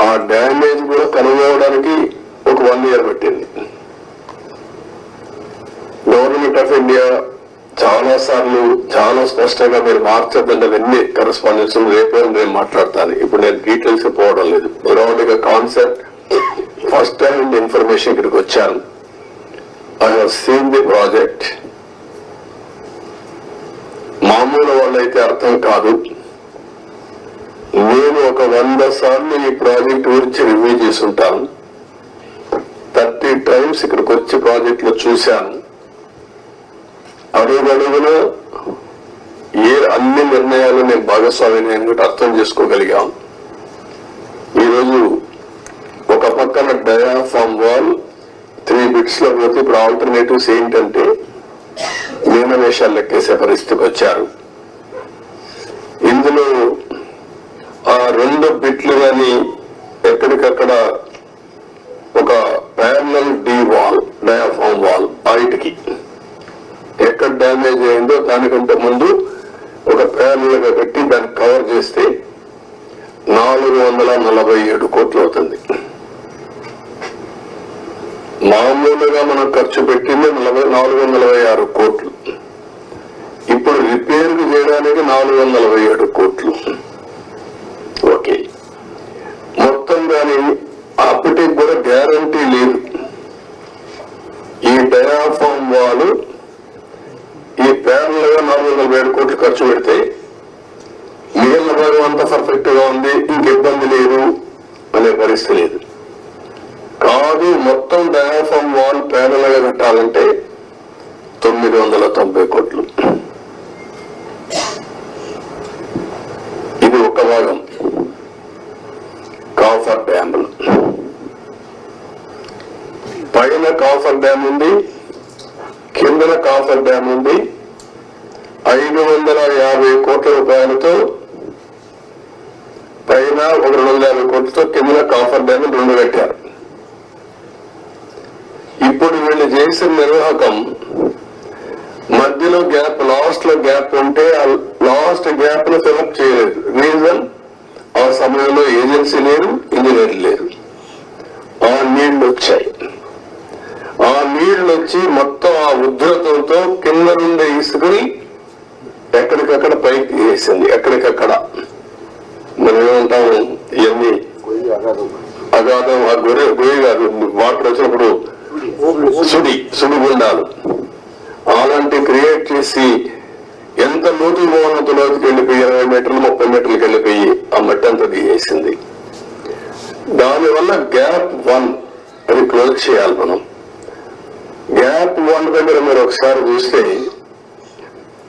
ఆ డ్యామేజ్ కూడా కనుగొనడానికి ఒక 1 year పట్టింది. గవర్నమెంట్ ఆఫ్ ఇండియా చాలా సార్లు చాలా స్పష్టంగా మీరు మార్చద్దంటే అవన్నీ కరెస్పాండెన్స్ రేపే నేను మాట్లాడతాను. ఇప్పుడు నేను డీటెయిల్స్ పోవడం లేదు. బ్రాడ్ గా కాన్సెప్ట్ ఫస్ట్ టైం ఇన్ఫర్మేషన్ ఇక్కడికి వచ్చాను. I have seen the project. మామూలు వాళ్ళైతే అర్థం కాదు. నేను ఒక 100 సార్లు ఈ ప్రాజెక్ట్ గురించి రివ్యూ చేసుంటాను. 30 times ఇక్కడికి వచ్చి ప్రాజెక్ట్ లో చూశాను. అడుగున అన్ని నిర్ణయాలు నేను భాగస్వామిని అర్థం చేసుకోగలిగాం. ఈరోజు ఒక పక్కన డయాఫామ్ వాల్ 3 bits లో పోతే ఇప్పుడు ఆల్టర్నేటివ్స్ ఏంటంటే మీనవేషాలు లెక్కేసే పరిస్థితికి వచ్చారు. ఇందులో ఆ 2 బిట్లు కానీ ఎక్కడికక్కడ ఒక parallel D wall diaphragm wall బయటికి ఎక్కడ డ్యామేజ్ అయిందో దానికంటే ముందు ఒక ప్యారలల్ గా పెట్టి దాన్ని కవర్ చేస్తే 447 కోట్లు అవుతుంది. మామూలుగా మనం ఖర్చు పెట్టింది 446 కోట్లు. ఇప్పుడు రిపేర్ చేయడానికి 447 కోట్లు. ఓకే, మొత్తం దాని అప్పటికి కూడా గ్యారంటీ లేదు. ఈ డయాఫామ్ వాల్ ఈ ప్యారల్ గా 447 కోట్లు ఖర్చు పెడితే మిగిలిన భాగం అంతా పర్ఫెక్ట్ గా ఉంది, ఇంక ఇబ్బంది లేదు అనే పరిస్థితి లేదు. కాదు, మొత్తం డయాఫామ్ వాల్ ప్యారల్ గా కట్టాలంటే 990 కోట్లు. ఇది ఒక భాగం. కాఫర్ డ్యాములు పైన కాఫర్ డ్యామ్ ఉంది, కిందన కాఫర్ డ్యామ్ ఉంది. 550 కోట్ల రూపాయలతో పైన ఒక 250 కోట్లతో కిందన కాఫర్ డ్యామ్ 2 కట్టారు. ఇప్పుడు వీళ్ళు చేసిన నిర్వాహకం మధ్యలో గ్యాప్, లాస్ట్ లో గ్యాప్ ఉంటే ఆ లాస్ట్ గ్యాప్ ను ఫిలప్ చేయలేదు. రీజన్, ఆ సమయంలో ఏజెన్సీ లేరు, ఇంజనీర్లు లేరు. ఆ నీళ్లు వచ్చాయి. ఆ నీళ్లు వచ్చి మొత్తం ఆ ఉధృతంతో కింద నుండి ఇసుకుని ఎక్కడికక్కడ పైకి వేసింది. ఎక్కడికక్కడ మనం ఏమంటాము, ఇవన్నీ అగాధం, ఆ గొయ్యి కాదు, వాటర్ వచ్చినప్పుడు సుడిగుండాలు అలాంటి క్రియేట్ చేసి ఎంత లోతు పోనంత లోతుకి వెళ్ళిపోయి 20 మీటర్లు 30 మీటర్లకు వెళ్ళిపోయి ఆ మట్టి అంతా దిగేసింది. దానివల్ల గ్యాప్ 1 అది క్లోజ్ చేయాలి మనం. గ్యాప్ 1 దగ్గర మీరు ఒకసారి చూస్తే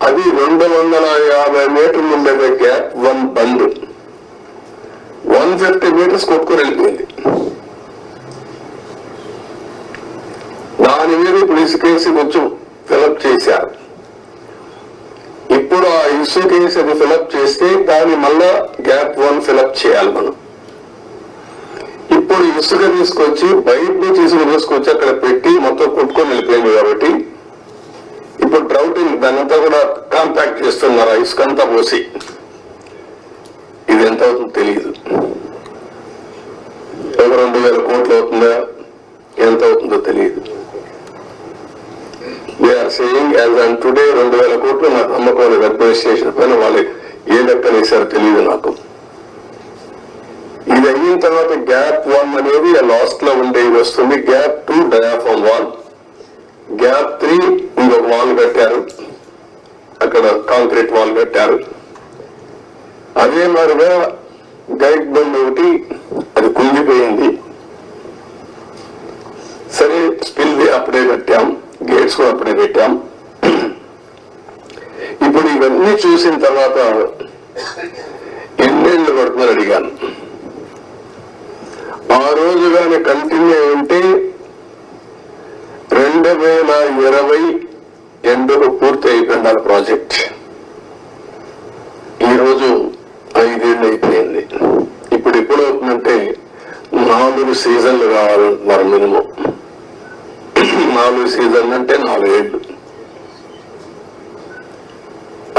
అది 250 మీటర్లు ఉండేది. గ్యాప్ 1 బంద్ 150 మీటర్స్ కొట్టుకొని వెళ్ళిపోయింది. దాని మీద ఇప్పుడు ఇసుకేసి కొంచెం ఫిలప్ చేశారు. ఇప్పుడు ఆ ఇసుకేసి అది ఫిలప్ చేస్తే దాన్ని మళ్ళా గ్యాప్ 1 ఫిలప్ చేయాలి మనం. ఇప్పుడు ఇసుక తీసుకొచ్చి బయట నుంచి ఇసుక తీసుకొచ్చి అక్కడ పెట్టి మొత్తం కొట్టుకొని వెళ్ళిపోయింది. కాబట్టి ఇప్పుడు డ్రౌటింగ్ దానంతా కూడా కాంపాక్ట్ చేస్తున్నారు. ఆ ఇసుక అంతా పోసి ఇది ఎంత అవుతుందో తెలియదు. ఒక 2000 కోట్లు అవుతుందా, ఎంత అవుతుందో తెలియదు. They are saying as on today 2000 కోట్లు నాకు నమ్మకం లేదు. అడ్మినిస్ట్రేషన్ పైన వాళ్ళు ఏ లెక్కనేసారో తెలియదు నాకు. ఇది అయిన తర్వాత గ్యాప్ 1 అనేది లాస్ట్ లో ఉండేది వస్తుంది. గ్యాప్ 2 డయాఫామ్ వాల్, గ్యాప్ 3 ఇంకొక వాల్ కట్టారు, అక్కడ కాంక్రీట్ వాల్ కట్టారు. అదే మాదిరిగా గైడ్ బండ్ ఒకటి అది కుంగిపోయింది. సరే, స్పిల్ వే అప్పుడే కట్టాం, గేట్స్ కూడా అప్పుడే పెట్టాం. ఇప్పుడు ఇవన్నీ చూసిన తర్వాత ఎన్నేళ్లు పడుతుందని అడిగాను. ఆ రోజు కానీ కంటిన్యూ ఉంటే 2020 ఎండుకు పూర్తి అయిపోయింది ఆ ప్రాజెక్ట్. ఈరోజు 5 ఏళ్ళు అయిపోయింది. ఇప్పుడు ఎప్పుడు అవుతుందంటే 4 సీజన్లు కావాలంటున్నారు మినిమం. 4 సీజన్లు అంటే 4 ఏళ్ళు.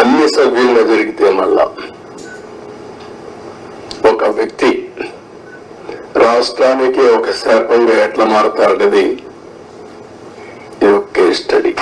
అన్ని సభ్యులుగా జరిగితే మళ్ళా ఒక వ్యక్తి రాష్ట్రానికి ఒక శాపంగా ఎట్లా మారుతారనేది ఇది ఒక కేస్ స్టడీ.